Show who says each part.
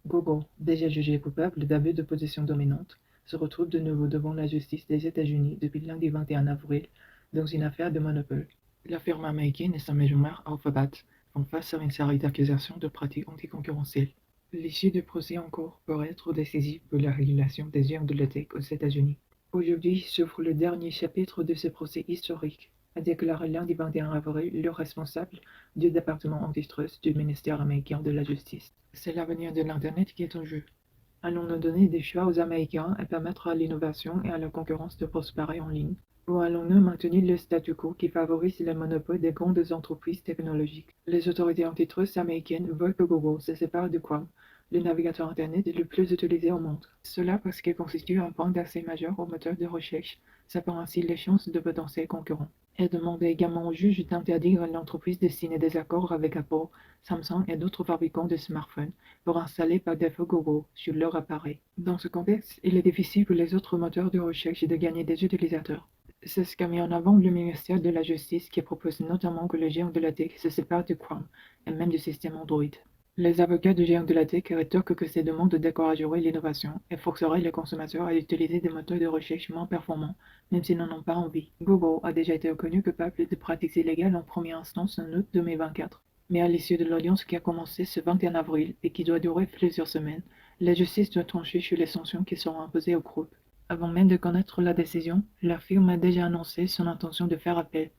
Speaker 1: Google, déjà jugé coupable d'abus de position dominante, se retrouve de nouveau devant la justice des États-Unis depuis lundi 21 avril dans une affaire de monopole. La firme américaine et sa maison mère Alphabet font face à une série d'accusations de pratiques anticoncurrentielles. L'issue du procès en cours pourrait être décisive pour la régulation des géants de la tech aux États-Unis. Aujourd'hui s'ouvre le dernier chapitre de ce procès historique, a déclaré lundi 21 avril le responsable du département antitrust du ministère américain de la Justice. C'est l'avenir de l'Internet qui est en jeu. Allons-nous donner des choix aux Américains et permettre à l'innovation et à la concurrence de prospérer en ligne? Ou allons-nous maintenir le statu quo qui favorise le monopole des grandes entreprises technologiques? Les autorités antitrust américaines veulent que Google se sépare de Chrome, le navigateur Internet le plus utilisé au monde. Cela parce qu'il constitue un point d'accès majeur au moteur de recherche, sapant ainsi les chances de potentiels concurrents. Elle demande également au juge d'interdire à l'entreprise de signer des accords avec Apple, Samsung et d'autres fabricants de smartphones pour installer par défaut Google sur leur appareil. Dans ce contexte, il est difficile pour les autres moteurs de recherche de gagner des utilisateurs. C'est ce qu'a mis en avant le ministère de la Justice qui propose notamment que le géant de la tech se sépare de Chrome et même du système Android. Les avocats du géant de la tech rétorquent que ces demandes décourageraient l'innovation et forceraient les consommateurs à utiliser des moteurs de recherche moins performants, même s'ils n'en ont pas envie. Google a déjà été reconnu coupable de pratiques illégales en première instance en août 2024. Mais à l'issue de l'audience qui a commencé ce 21 avril et qui doit durer plusieurs semaines, la justice doit trancher sur les sanctions qui seront imposées au groupe. Avant même de connaître la décision, la firme a déjà annoncé son intention de faire appel